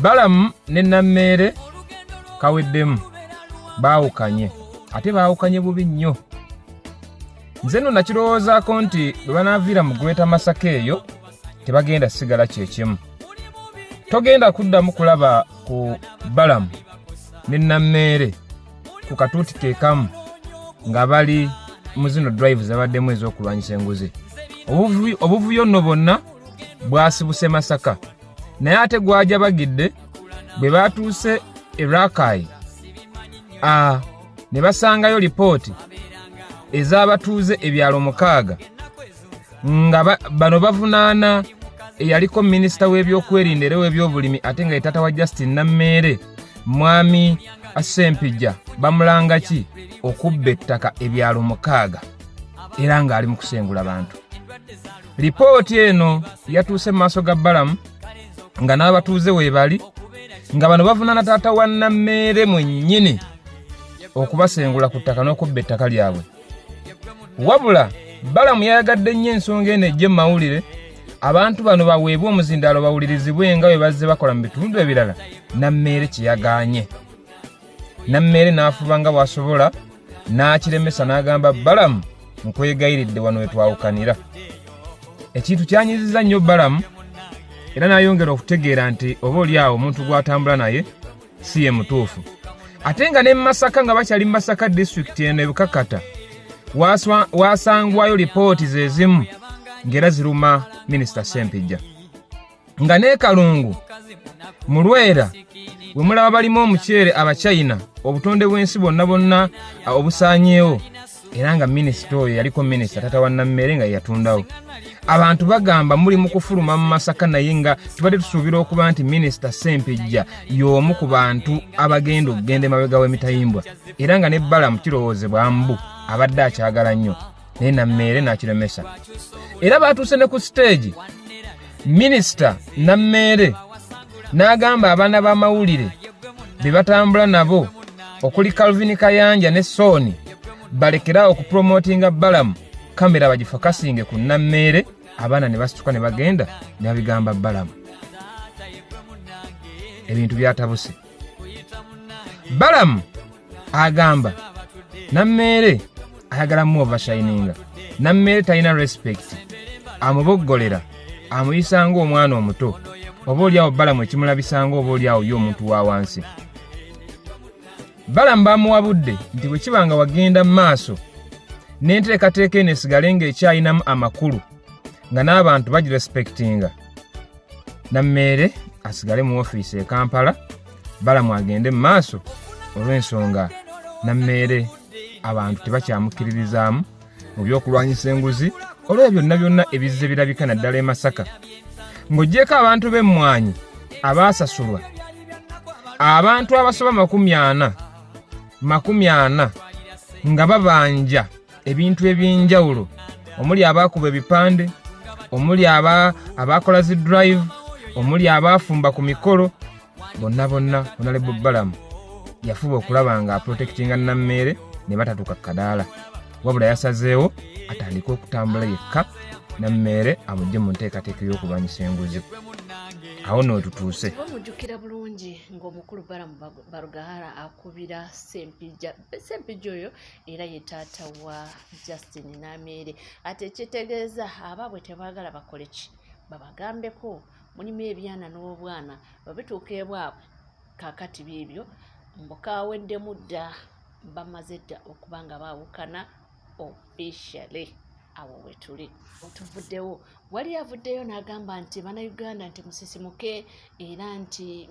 Balamu ne Nammeere kaweddemu baawukanye ate baawukanye bubi nnyo. Nze nno nakirowoozaako nti bwe banaaviira mu Greater Masaka eyo tebagenda sigala kyekimu. Togenda kuddamu kulaba ku Balamu ne Nammeere ku katuuti keekamu nga bali mu zino drive zabaddemu ez'okulwanyisa enguzi. Obuvuyo nno bonna bwasibuse Masaka, naye ate gwaja bagidde bwe baatuuse e Rakai ne basangayo lipooti ez'abatuuze ebyalo 6 nga bano bavunaana eyaliko minisita w'ebyokwerinda era w'ebyobulimi ate nga ye taata wa Justin Nammeere, mwami Ssempijja, bamulanga ki okubba ettaka ebyalo 6 era ng'ali mu kusengula bantu. Lipooti eno yatuuse mu maaso ga Balamu nga n'abatuuze weebali nga bano bavunaana taata wa Nammeere mwennyini okubasengula ku ttaka n'okubba ettaka lyabwe. Wabula Balamu yayagadde nnyo ensonga eno ejje mu mawulire, abantu bano baweebwe omuzindaalo bawulirizibwe nga bwe bazze bakola mu bitundu ebirala. Nammeere kyeyagaanye. Nammeere n'afuba nga bw'asobola n'akiremesa n'agamba Balamu, nkwegayiridde wano we twawukanira. Ekintu kyanyiziza nnyo Balamu era n'ayongera okutegeera nti oba oli awo omuntu gw'atambula naye si ye mutuufu. Ate nga ne Masaka nga bakyali Masaka district eno ebukakata wasangwayo lipooti zezimu ng'era ziruma minisita Ssempijja. Nga ne Kalungu mu Lwera bwe mulaba balimu omuceere Abachina obutonde bw'ensi bonna obusaanyeewo era nga minisita oyo yaliko minisita taata wa Nammeere nga yatundawo. Abantu bagamba muli mu kufuluma mu Masaka naye nga tubadde tusuubira okuba nti minisita Ssempijja y'omu ku bantu abagenda okugenda emabega w'emitayimbwa era nga ne Balamu kirowoozebwa mbu abadde akyagala nnyo naye Nammeere n'akiremesa. Era baatuuse ne ku siteegi minisita Nammeere n'agamba abaana b'amawulire be batambula nabo okuli Calvin Kayanja ne Soni balekera okupromotinga Balamu, kamera bagifakasinge ku Nammeere. Abaana ne basituka ne bagenda ne babigamba Balamu. Ebintu byatabuse. Balamu agamba Nammeere ayagala mu overshininga. Nammeere talina respect, amuboggolera, amuyisa ng'omwana omuto. Oba oli awo Balamu ekimulabisanga oba oli awo y'omuntu wa wansi. Balamu bamuwabudde nti bwe kibanga wagenda mu maaso n'enteekateeka eno esigale ng'ekyayinamu amakulu nga n'abantu bagirespectinga, Nammeere asigale mu ofiisi e Kampala, Balamu agende mu maaso olw'ensonga Nammeere abantu tebakyamukiririzaamu mu by'okulwanyisa enguzi olw'ebyo byonna ebizze birabika naddala e Masaka. Ng'oggyeko abantu b'emmwanyi abaasasulwa, abantu abasoba 40 nga babanja ebintu eby'enjawulo, omuli abaakuba ebipande, omuli abaakola zi drive, omuli abaafumba ku mikolo, bonna Honorable Balamu yafuba okulaba nga aprotectinga Nammeere ne batatuuka kadaala. Wabula yasazeewo atandika okutambula yekka, Nammeere amugye mu nteekateeka y'okulwanyisa enguzi. Awo nno tutuuse. Omujjukira bulungi ng'omukulu Balamu Barugahara akubira Ssempijja oyo era ye taata wa Justin Nammeere. Ate ekitegeeza abaabwe tebaagala bakole ki? Babagambeko mulimu ebyana n'obwana babituuka ebwabwe kaakati biibyo mbukaweddemu dda bamaze dda okuba nga baawukana officially. Awo wetuli otuvuddewo wali avuddeyo n'agamba nti bannayuganda nti musisimuke era nti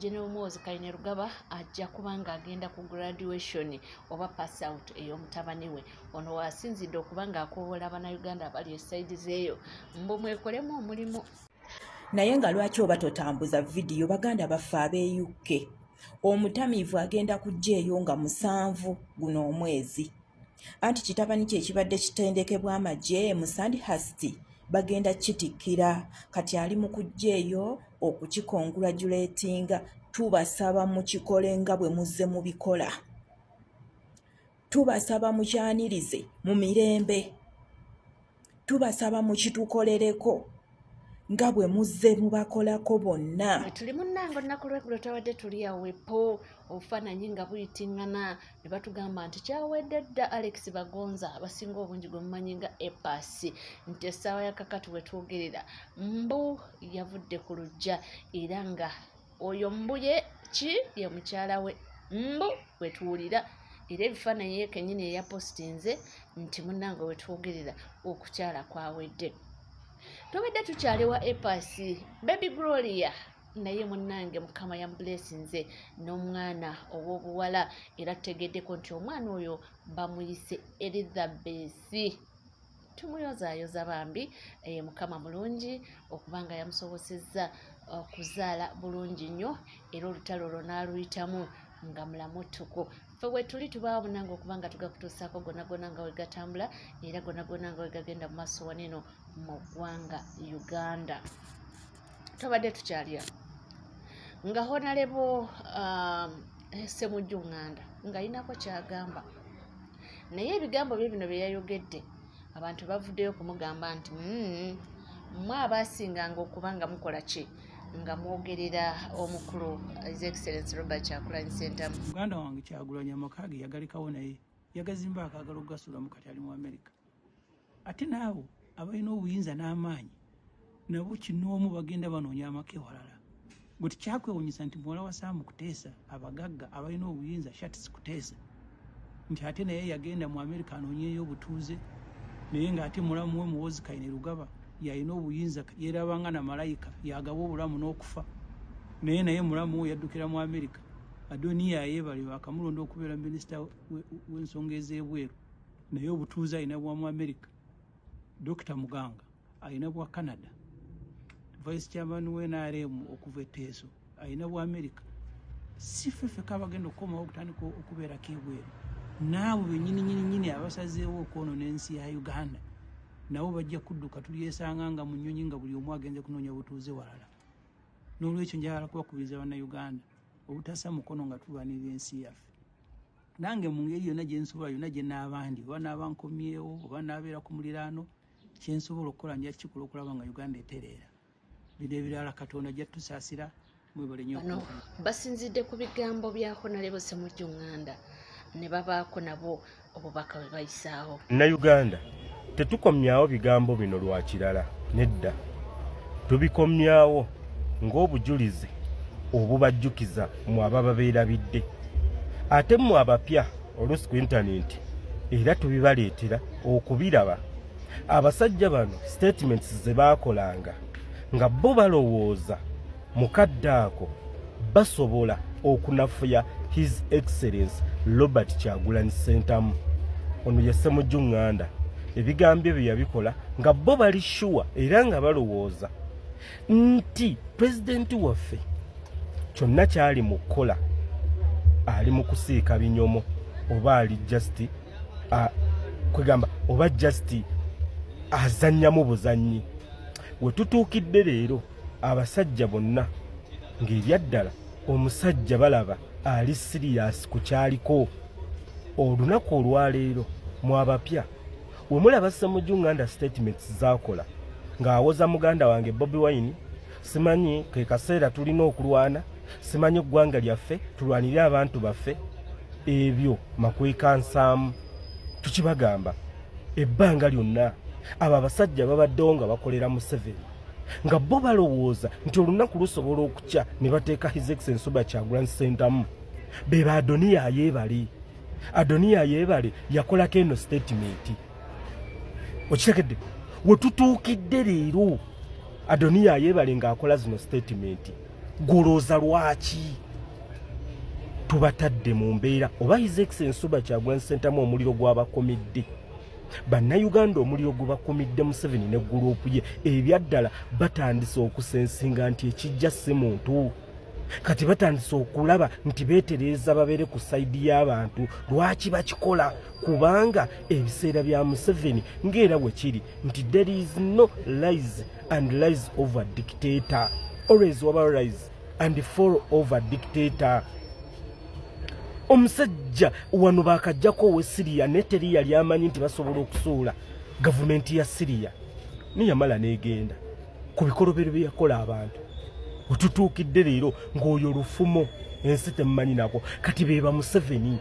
General Muhoozi Kainerugaba ajja kuba ng'agenda ku graduation oba pass out ey'omutabani we. Ono wasinzidde okuba ng'akoowola bannayuganda abali esayidi zeeyo mwekolemu omulimu. Naye nga lwaki oba totambuza vidiyo baganda baffe ab'e UK omutamiivu agenda kujja eyo nga 7 guno omwezi. Anti kitabani kye ekibadde kitendekebwa amagye mu Sandhurst bagenda kitikkira kati ali mu kujja eyo okukikongratulatinga. Tubasaba mukikole nga bwe muzze mubikola, tubasaba mukyanirize mu mirembe, tubasaba mukitukolereko nga bwe muzze mubakolako bonna. Tuli munnange olunaku lw'eggulo twawadde tuli awepo obufaananyi nga buyitiŋŋana ne batugamba nti kyawedde dda Alex Bagonza abasinga obungi gwe mumanyi nga Epasi nti essaawa ya kakati we twogerera Mbu yavudde ku luggya era nga oyo Mbu ye mukyala we Mbu we tuwulira era ebifaananyi ye kennyini eyapositinze nti munnange we twogerera okukyala kwawedde. Tubadde tukyaliwa Epasi Baby Gloria naye munnange Mukama yamublessinze n'omwana ow'obuwala era tutegeddeko nti omwana oyo bamuyise Elizabeth. Tumuyozaayoza bambi Mukama mulungi okubanga yamusobozezza okuzaala bulungi nnyo era olutalo olwo n'aluyitamu nga mulamutuku. Ffe bwe tuli tubaawo munnange okuba nga tugakutuusaako gonna nga we gatambula era gonna nga we gagenda mu maaso waneno mu ggwanga Uganda. Tubadde tukyalya nga Honorable Ssemujju Nganda ng'alinako kyagamba naye ebigambo bye bino bye yayogedde abantu bavuddeyo kumugamba nti mmwe abaasinganga okuba nga mukola ki nga mwogerera omukulu His Excellency Robert Kyagulanyi Ssentamu. Muganda wange Kyagulanyi amaka ge yagalekawo naye yagazimba akagala okugasula mu kati ali mu Amerika. Ate naawe abalina obuyinza n'amaanyi nabo kinoomu bagenda banoonya amaka ewalala. Gwe tikyakwewuunyisa nti muwala wa Saamu Kuteesa abagagga abalina obuyinza Shatsi Kuteesa nti ate naye yagenda mu Amerika anoonyeyo obutuuze naye ng'ate mulamu we Muhoozi Kainerugaba yalina obuyinza yeerabanga na malayika yagaba obulamu n'okufa naye mulamu we yaddukira mu Amerika. Adoniya Yeebale bakamulonda okubeera minisita w'ensonga ez'ebweru naye obutuuze alina bwa mu Amerika. Dr. Muganga alina bwa Canada. Vice Chairman w'NRM okuva Teso alina bwa Amerika. Si ffeffe kabagenda okukomawo okutandika okubeerako ebweru. Naawe bennyini abasazeewo okwonoona ensi ya Uganda nabo bajja kudduka tulyesanga nga mu nnyonyi nga buli omu agenze kunoonya butuuze walala. N'olwekyo njagala kubakubiriza bannayuganda obutassa mukono nga tulwanirira ensi yaffe. Nange mu ngeri yonna gye nsobola yonna gye n'abandi oba n'abankomyewo oba n'abeera ku muliraano kye nsobola okukola nja kikola okulaba nga Uganda etereera. Bino ebirala Katonda ajja tusaasira mwebale nnyo. Bano basinzidde ku bigambo bya Honorable Ssemujju Nganda ne babaako nabo obubaka bwe bayisaawo. Uganda tetukomyawo bigambo bino lwa kirala nedda. Tubikomyawo ng'obujulizi obubajjukiza mu ababa beerabidde. Ate mu abapya oluusi ku intaneti era tubibaleetera okubiraba. Abasajja bano statements ze baakolanga nga bo balowooza mukadde ako basobola okunafuya His Excellency Robert Kyagulanyi Ssentamu. Ono ye Ssemujju Nganda ebigambo bye yabikola nga bo bali sure era nga balowooza nti pulezidenti waffe kyonna kyali mu kukola ali mu kusiika binyomo oba ali just kwegamba oba just azannyamu buzannyi. We tutuukidde leero abasajja bonna ng'ebyaddala omusajja balaba ali sirias ku kyaliko. Olunaku olwaleero mu abapya we mulaba Ssemujju Nganda statements zaakola ng'awoza muganda wange Bobi Wine, simanyi ke kaseera tulina okulwana, simanyi eggwanga lyaffe tulwanire abantu baffe. Ebyo makweka nsaamu tukibagamba ebbanga lyonna abo abasajja babaddewo nga bakolera Museveni nga bo balowooza nti olunaku lusobola okukya ne bateeka His Excellency Robert Kyagulanyi Ssentamu. Be ba Adoniya Yeebale. Adoniya Yeebale yakolako eno statement. Okitekedde we tutuukidde leero Adoniya Yeebale ng'akola zino statement. Golooza lwaki tubatadde mu mbeera oba His Excellency Robert Kyagulanyi Ssentamu omuliro gw'abakomedde. Bannayuganda omuliro gubakomidde Museveni ne guruupu ye ebyaddala batandise okusensinga nti ekijja si muntu. Kati batandise okulaba nti beetereeza babeere ku sayidi y'abantu. Lwaki bakikola? Kubanga ebiseera bya Museveni ng'era bwe kiri nti there is no rise and rise over dictator. Always over rise and fall over dictator. Omusajja wano bakajjako owe Syria ne teri yali amanyi nti basobola okusuula gavumenti ya Syria. Niyamala n'egenda. ku bikolobero bye yakola abantu. Otutuukidde leero ng'oyo lufumo ensi temmanyi nako kati beeba Museveni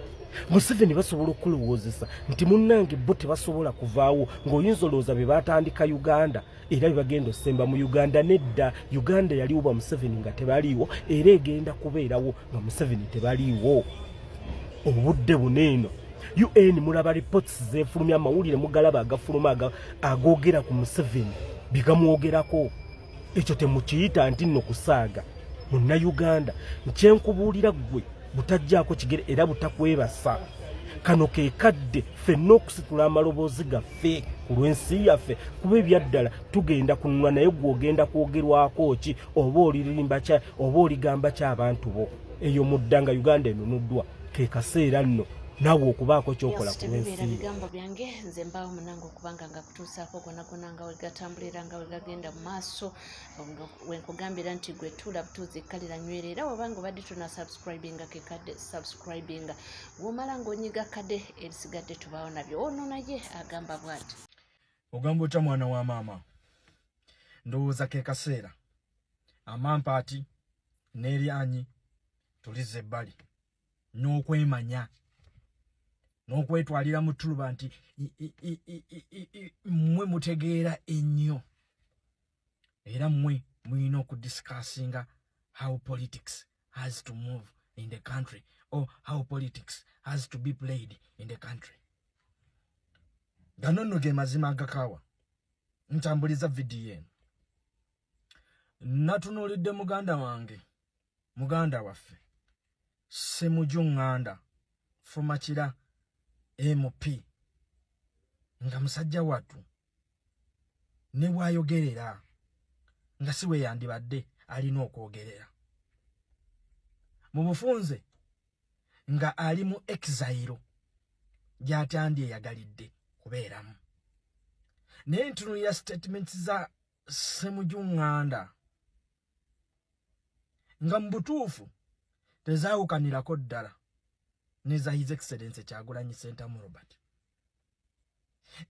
basobola okulowoozesa nti munnange bo tebasobola kuvaawo ng'oyinza olowooza be baatandika Uganda era bagenda osemba mu Uganda. Nedda, Uganda yaliwo ba Museveni nga tebaliiwo era egenda kubeerawo nga Museveni tebaliiwo. Obudde buneeno UN mulaba reports zeefulumya amawulire mugalaba agafuluma agoogera ku Museveni bigamwogerako. Ekyo temukiyita nti nno kusaaga. Munnayuganda nkyenkubuulira ggwe butajjaako kigere era butakwebasa. Kano ke kadde ffenna okusitula amaloboozi gaffe ku lw'ensi yaffe kuba ebyaddala tugenda kununula naye gw'ogenda kwogerwako ki oba olirimba kya oba oligamba ky'abantu bo. Eyo muddanga Uganda enunuddwa ke kaseera nno naawe okubaako kyokola ku lw'ensi. Bigambo byange nze mbaawo munange okubanga nga kutuusaako gonna nga we gatambulira nga we gagenda mu maaso wenkugambira nti gwe tuula butuuzi kkalira nywera era wabanga obadde tuna subscribinga ke kadde subscribinga bw'omala ng'onyiga kadde erisigadde tubaawo nabyo. Ono naye agamba bw'ati. Ogamba otya mwana wa maama? Ndowooza ke kaseera amampaati n'eryanyi tulize ebbali n'okwemanya n'okwetwalira mu tuluba nti mmwe mutegeera ennyo era mmwe muyina okudiscussinga how politics has to move in the country or how politics has to be played in the country. Gano nno ge mazima agakaawa. Ntambuliza vidiyo eno. Natunuulidde muganda wange, muganda waffe Ssemujju Nganda Fumakira MP nga musajja wattu ne bw'ayogerera nga si we yandibadde alina okwogerera mu bufunze nga ali mu exile gy'atandi eyagalidde kubeeramu. Naye ntunuulira statements za Ssemujju Nganda nga mu butuufu tezaawukanirako ddala neza His Excellency Kyagulanyi Ssentamu Robert.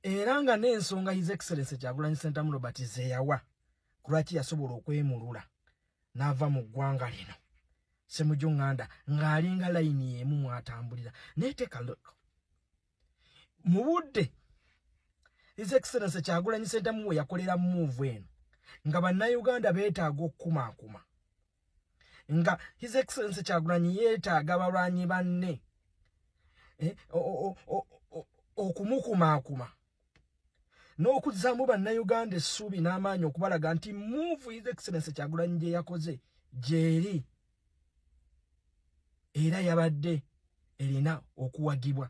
Era nga n'ensonga His Excellency Kyagulanyi Ssentamu Robert zeeyawa ku lwaki yasobola okwemulula n'ava mu ggwanga lino. Ssemujju Nganda ng'alinga layini y'emu mwatambulira. Naye take a look. Mu budde His Excellency Kyagulanyi Ssentamu we yakolera move eno nga bannayuganda beetaaga okukumaakuma. Nga His Excellency Kyagulanyi yeetaaga balwanyi banne okumukumaakuma n'okuzzaamu bannayuganda essuubi n'amaanyi okubalaga nti move His Excellency Kyagulanyi gye yakoze gyeri era yabadde erina okuwagibwa.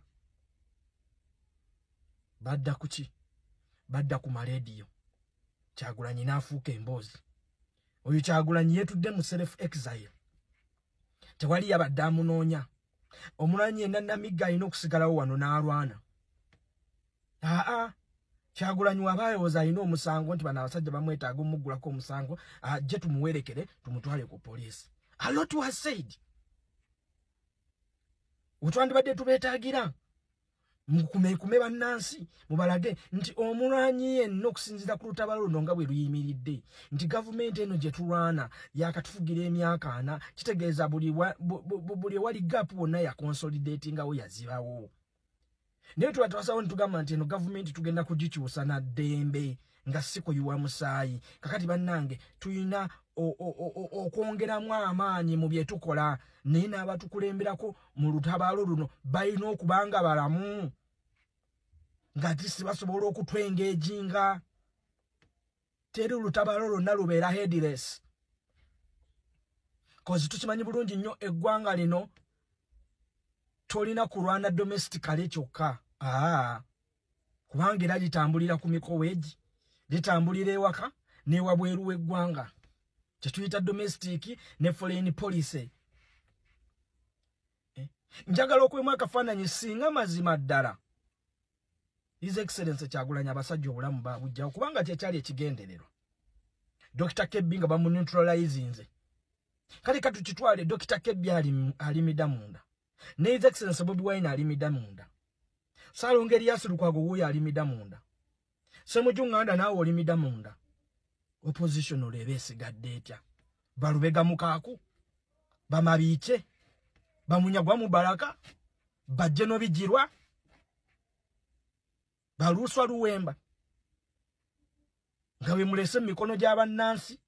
Badda ku ki? Badda ku marediyo. Kyagulanyi n'afuuka emboozi. Oyo Kyagulanyi yeetudde mu self exile. Tewali yabadde amunoonya. Omulanyi yenna Namigga alina okusigalawo wano n'alwana. Kyagulanyi wabayooza alina omusango nti bano abasajja bamwetaaga omuggulako omusango ajje tumuwerekere tumutwale ku poliisi. A lot was said. Otwandibadde tubeetaagira mukume bannansi mubalage nti omulanyi yenna okusinziira ku lutabalo luno nga bwe luyimiridde nti gavumenti eno gye tulwana yakatufugira emyaka 4 kitegeeza buli wali gap wonna yakonsolidatingawo yazibawo. Naye twasalawo nitugamba nti eno gavumenti tugenda kugikyusa na ddembe nga si kuyiwa musaayi. Kakati bannange tulina okwongeramu amaanyi mu bye tukola naye n'abatukulemberako mu lutabaalo luno balina okubanga balamu nga tisi basobola okutwengejinga. Teri olutabaalo lwonna lubeera headless. Kozi tukimanyi bulungi nnyo eggwanga lino tolina kulwana domestically kyokka. Kubanga era litambulira ku mikoweegi, litambulira ewaka n'ewabweru w'eggwanga. Kyetuyita domestic ne foreign policy. Njagala okwemu akafaananyi singa mazima ddala His Excellency Kyagulanyi abasajja obulamu babujjawo kubanga kyekyali ekigendererwa. Dr. Kebbi nga bamuneutralizinze. Kale katukitwale Dr. Kebbi alimida munda. Ne His Excellency Bobi Wine alimida munda. Ssalongo Erias Lukwago wuyo alimida munda. Ssemujju Nganda naawe olimida munda. opposition olebesigadde etya balubega mukaaku bamabiice bamunyagwa mu baraka bajje no bijirwa baluswa luwemba ngawe mulese mikono gy'abannansi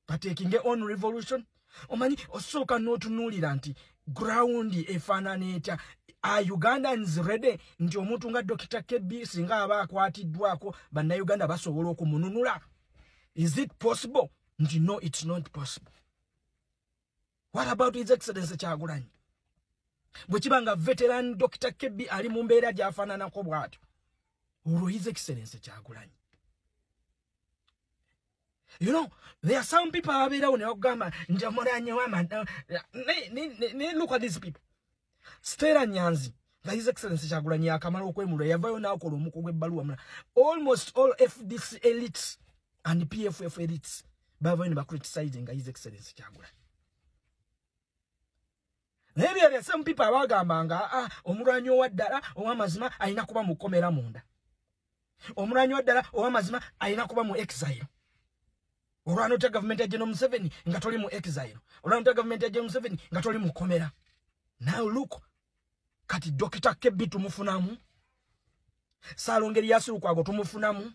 batekinge on revolution omanyi osooka n'otunuulira nti ground efaanana etya Ugandans ready nti omuntu nga Dr. Kebbi singa aba akwatiddwako bannayuganda basobola okumununula. Is it possible? Nti no, it's not possible. What about His Excellency Kyagulanyi? Bwe kibanga veteran Dr. Kebbi ali mu mbeera gy'afaananako bw'atyo olwo His Excellency Kyagulanyi. You know, there are some people abeerawo ne bagamba nti Omuranyi w'amanda. Look at these people. Stella Nyanzi, His Excellency Kyagulanyi akamala okwemulwa yavayo n'akola omuko gw'ebbaluwa mula. Almost all FDC elites and PFF elites bavayo ne bacriticizing His Excellency Kyagulanyi. Maybe there are some people abagambanga Omuranyi owaddala ow'amazima alina kuba mukomera munda. Omuranyi owaddala ow'amazima alina kuba mu exile. Olwanota government ya General Museveni nga toli mu exile. Olwanota government ya General Museveni nga toli mu komera. Now look, kati Dr. Kebbi tumufunamu. Salongeri Yasurukwago tumufunamu.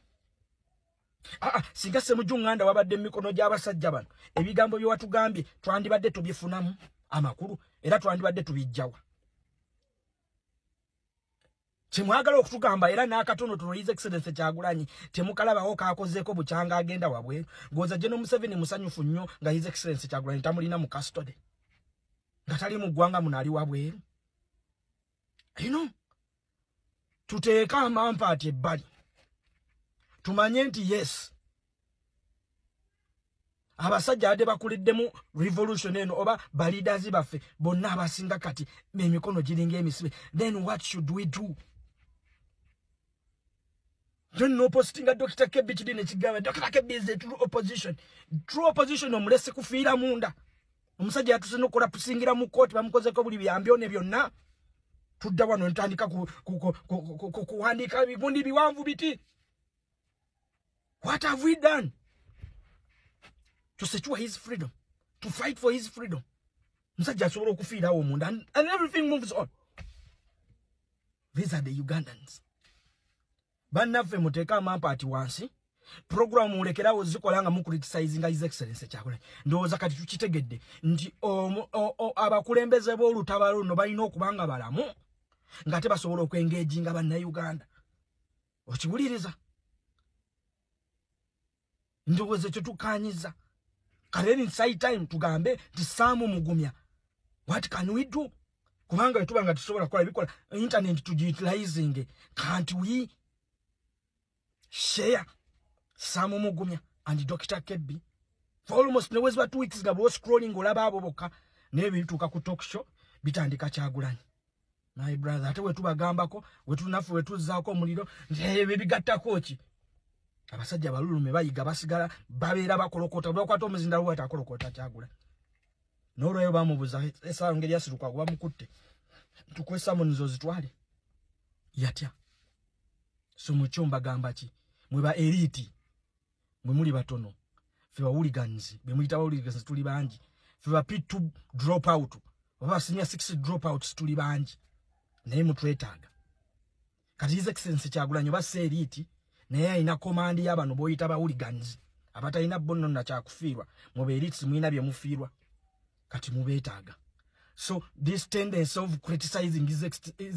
Singa Ssemujju wabadde mikono gy'abasajja bano. Ebigambo bye watugambye twandibadde tubifunamu amakulu era twandibadde tubijjawa. Kimwagala okutugamba era n'akatono His Excellency Kyagulanyi temukalabawo kaakozeeko bukyanga agenda wabweru. Ngoza General Museveni musanyufu nnyo nga His Excellency Kyagulanyi tamulina mu custody. Nga tali mu ggwanga munali wabweru. You know, tuteeka amampaati ebbali. Tumanye nti yes. Abasajja ade bakuliddemu revolution eno oba balidazi baffe bonna abasinga kati emikono giringa emisibe. Then what should we do? Don't know posting Dr. Kebbi kidine kigamba Dr. Kebbi is the true opposition. True opposition omulese kufiira munda. Omusajja yatuse nokola pusingira mu court bamukozeko buli byambyo ne byonna. Tudda wano ntandika kuhandika bigundi biwanvu biti. What have we done to secure his freedom, to fight for his freedom? Musajja asobola okufiirawo munda and everything moves on. These are the Ugandans. Bannaffe muteeka amampaati wansi. Program mulekerawo zikola nga mucriticizing His Excellency Kyagulanyi. Ndowooza kati tukitegedde nti abakulembeze b'olutabaalo luno balina okubanga balamu nga tebasobola okwengeejinga bannayuganda. Okiwuliriza? Ndowooza ekyo tukaanyiza. Kale inside time tugambe nti Saamu Mugumya. What can we do? Kubanga etuba nga tusobola kukola bikola internet tugiutilizing. Can't we share Saamu Mugumya and Dr. Kebbi? For almost no 2 weeks nga bo scrolling olaba abo bokka nebi bituuka ku talk show bitandika Kyagulanyi. My brother, ate wetubagambako wetunafu wetuzzaako omuliro bigattako ki? Abasajja balulume bayiga basigala babeera bakolokota bakwata omuzinda lwata akolokota Kyagulanyi. N'olwayo bamubuza Salongeri Yasurukwago bamukutte. Tukwesa munizo zitwale. Yatya. So muchumba gamba ki? Mweba elite. Mwe muli batono. Ffe hooligans. Be muyita hooligans tuli bangi. Ffe ba P2 drop out. Oba senior 6 drop outs tuli bangi. Naye mutwetaaga. Kati His Excellency Kyagulanyi oba se elite. Naye alina komandi y'abano boyita ba hooligans. Abatalina bono na kyakufiirwa. Mwe elites mwina bye mufiirwa. Kati mubeetaaga. So this tendency of criticizing His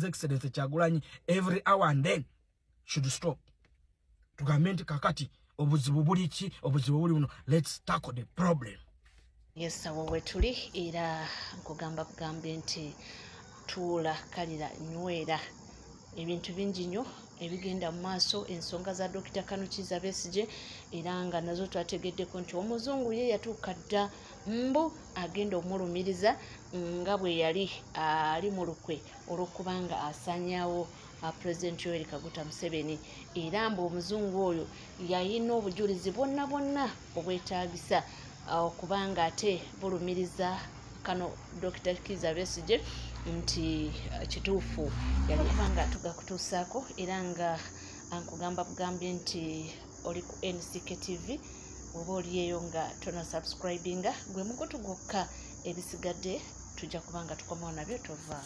Excellency Kyagulanyi every hour and then should stop. Tugambe nti kakati obuzibu buli ki? Obuzibu buli buno. Let's tackle the problem. Yes, awo wetuli era nkugamba bugambe nti tuula kalira nywera ebintu bingi nnyo ebigenda mu maaso ensonga za Dr. Kanukiza Besigye era nga nazo twategeddeko nti omuzungu ye yatuuka dda mbu agenda omulumiriza nga bwe yali ali mu lukwe olw'okubanga asaanyaawo President Yoweri Kaguta Museveni era mbu omuzungu oyo yalina obujulizi bwonna bwonna obwetaagisa okubanga ate bulumiriza kano Dr. Kizza Besigye nti kituufu yali kubanga tugakutuusaako era nga ankugamba bugambye nti oli ku NCK TV oba oliyeyo nga tona subscribinga gwe mukutu gwokka ebisigadde tujja kubanga tukomawo nabyo tova